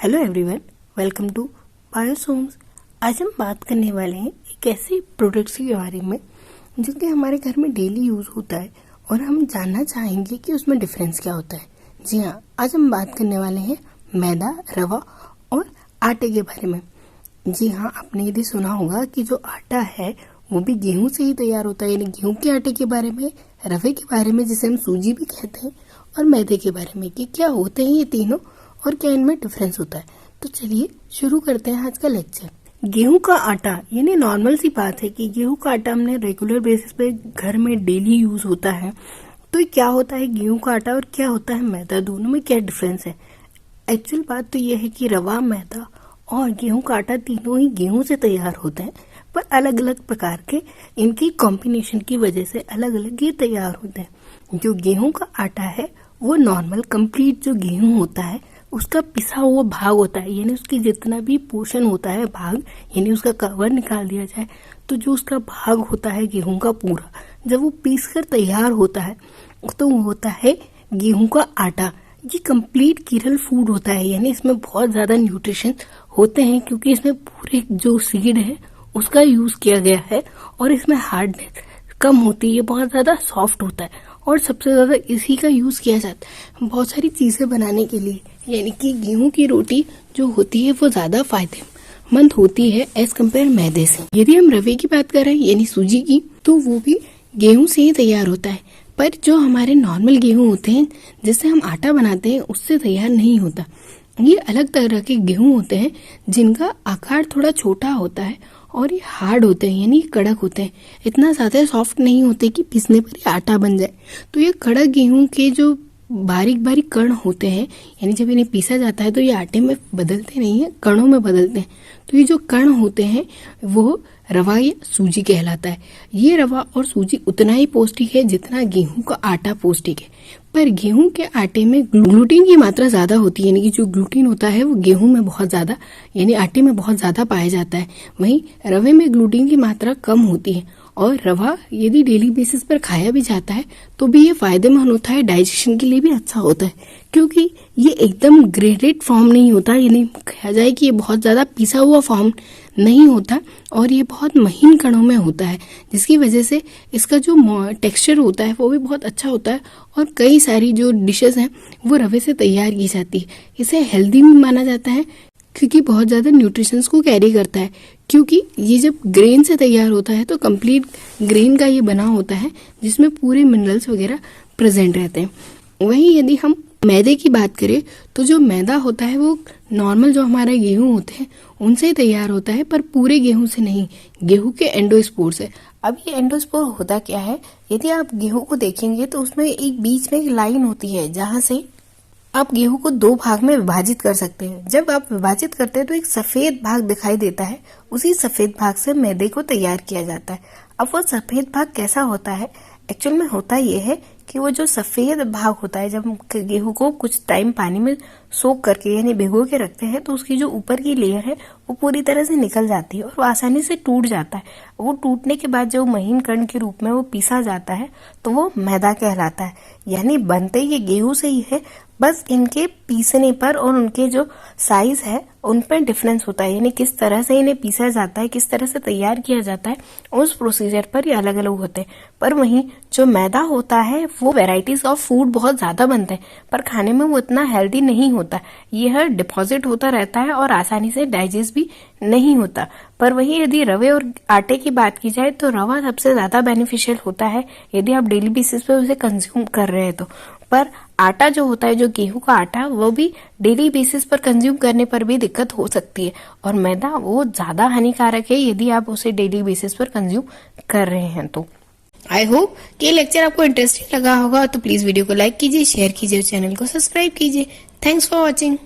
Hello everyone, welcome to biosomes. आज हम बात करने वाले हैं एक ऐसे प्रोडक्ट्स के बारे में जिनके हमारे घर में डेली यूज होता है और हम जानना चाहेंगे कि उसमें डिफरेंस क्या होता है। जी हाँ, आज हम बात करने वाले हैं मैदा, रवा और आटे के बारे में। जी हाँ, आपने यदि सुना होगा कि जो आटा है वो भी गेहूं से ही तैयार होता है, यानी गेहूं के आटे के बारे में, रवे के बारे में जिसे हम सूजी भी कहते हैं, और मैदे के बारे में कि क्या होते हैं ये तीनों और क्या इनमें डिफरेंस होता है। तो चलिए शुरू करते हैं आज का लेक्चर। गेहूं का आटा, यानी नॉर्मल सी बात है कि गेहूं का आटा हमने रेगुलर बेसिस पे घर में डेली यूज होता है। तो क्या होता है गेहूं का आटा और क्या होता है मैदा, दोनों में क्या डिफरेंस है? एक्चुअल बात तो यह है कि रवा, मैदा और गेहूं का आटा तीनों ही गेहूं से तैयार होते हैं, पर अलग अलग प्रकार के इनकी कॉम्बिनेशन की वजह से अलग अलग ये तैयार होते हैं। जो गेहूं का आटा है वो नॉर्मल कंप्लीट जो गेहूं होता है उसका पिसा हुआ भाग होता है, यानी उसकी जितना भी पोर्शन होता है भाग, यानी उसका कवर निकाल दिया जाए तो जो उसका भाग होता है गेहूं का पूरा, जब वो पीस कर तैयार होता है तो वो होता है गेहूं का आटा। ये कंप्लीट कीरल फूड होता है, यानी इसमें बहुत ज्यादा न्यूट्रिशन होते हैं क्योंकि इसमें पूरे जो सीड है उसका यूज किया गया है और इसमें हार्डनेस कम होती है, बहुत ज्यादा सॉफ्ट होता है और सबसे ज्यादा इसी का यूज किया जाता है बहुत सारी चीजें बनाने के लिए। यानी कि गेहूं की रोटी जो होती है वो ज्यादा फायदेमंद होती है एज कम्पेयर मैदे से। यदि हम रवे की बात करें यानी सूजी की, तो वो भी गेहूं से ही तैयार होता है, पर जो हमारे नॉर्मल गेहूं होते हैं जिससे हम आटा बनाते हैं उससे तैयार नहीं होता। ये अलग तरह के गेहूं होते हैं जिनका आकार थोड़ा छोटा होता है और ये हार्ड होते हैं, यानी कड़क होते हैं, इतना ज्यादा सॉफ्ट नहीं होते कि पीसने पर ही आटा बन जाए। तो ये कड़क गेहूं के जो बारीक बारीक कण होते हैं, यानी जब इन्हें पीसा जाता है तो ये आटे में बदलते नहीं है, कणों में बदलते हैं। तो ये जो कण होते हैं वो रवा या सूजी कहलाता है। ये रवा और सूजी उतना ही पौष्टिक है जितना गेहूं का आटा पौष्टिक है, पर गेहूं के आटे में ग्लूटीन की मात्रा ज्यादा होती है, यानी कि जो ग्लूटीन होता है वो गेहूं में बहुत ज्यादा, यानी आटे में बहुत ज्यादा पाया जाता है। वहीं रवे में ग्लूटीन की मात्रा कम होती है और रवा यदि डेली बेसिस पर खाया भी जाता है तो भी ये फायदेमंद होता है, डाइजेशन के लिए भी अच्छा होता है क्योंकि ये एकदम ग्रेडेड फॉर्म नहीं होता, यानी कहा जाए कि ये बहुत ज्यादा पिसा हुआ फॉर्म नहीं होता और ये बहुत महीन कणों में होता है, जिसकी वजह से इसका जो टेक्सचर होता है वो भी बहुत अच्छा होता है और कई सारी जो डिशेस हैं वो रवे से तैयार की जाती है। इसे हेल्दी भी माना जाता है क्योंकि बहुत ज्यादा न्यूट्रिशंस को कैरी करता है, क्योंकि ये जब ग्रेन से तैयार होता है तो कंप्लीट ग्रेन का ये बना होता है जिसमें पूरे मिनरल्स वगैरह प्रेजेंट रहते हैं। वहीं यदि हम मैदे की बात करें तो जो मैदा होता है वो नॉर्मल जो हमारे गेहूं होते हैं उनसे तैयार होता है, पर पूरे गेहूं से नहीं, गेहूं के एंडोस्पोर से। अब ये एंडोस्पोर होता क्या है, यदि आप गेहूं को देखेंगे तो उसमें एक बीच में एक लाइन होती है जहां से आप गेहूं को दो भाग में विभाजित कर सकते हैं। जब आप विभाजित करते हैं तो एक सफेद भाग दिखाई देता है, उसी सफेद भाग से मैदे को तैयार किया जाता है। अब वो सफेद भाग कैसा होता है, एक्चुअल में होता ये है कि वो जो सफेद भाग होता है, जब गेहूं को कुछ टाइम पानी में सोख करके यानी भिगो के रखते हैं तो उसकी जो ऊपर की लेयर है वो पूरी तरह से निकल जाती है और वो आसानी से टूट जाता है। वो टूटने के बाद जो महीन कण के रूप में वो पीसा जाता है तो वो मैदा कहलाता है। यानी बनते ये गेहूं से ही है, बस इनके पीसने पर और उनके जो साइज है उन पर डिफरेंस होता है, यानी किस तरह से इन्हें पीसा जाता है, किस तरह से तैयार किया जाता है, उस प्रोसीजर पर ये अलग अलग होते हैं। पर वहीं जो मैदा होता है वो वेराइटीज ऑफ फूड बहुत ज्यादा बनते हैं, पर खाने में वो इतना हेल्दी नहीं होता। यह डिपॉजिट होता रहता है और आसानी से डाइजेस्ट भी नहीं होता। पर वहीं यदि रवे और आटे की बात की जाए तो रवा सबसे ज्यादा बेनिफिशियल होता है यदि आप डेली बेसिस पे उसे कंज्यूम कर रहे हैं तो। पर आटा जो होता है, जो गेहूं का आटा, वो भी डेली बेसिस पर कंज्यूम करने पर भी दिक्कत हो सकती है और मैदा वो ज्यादा हानिकारक है यदि आप उसे डेली बेसिस पर कंज्यूम कर रहे हैं तो। आई होप कि ये लेक्चर आपको इंटरेस्टिंग लगा होगा, तो प्लीज वीडियो को लाइक कीजिए, शेयर कीजिए और चैनल को सब्सक्राइब कीजिए। Thanks for watching.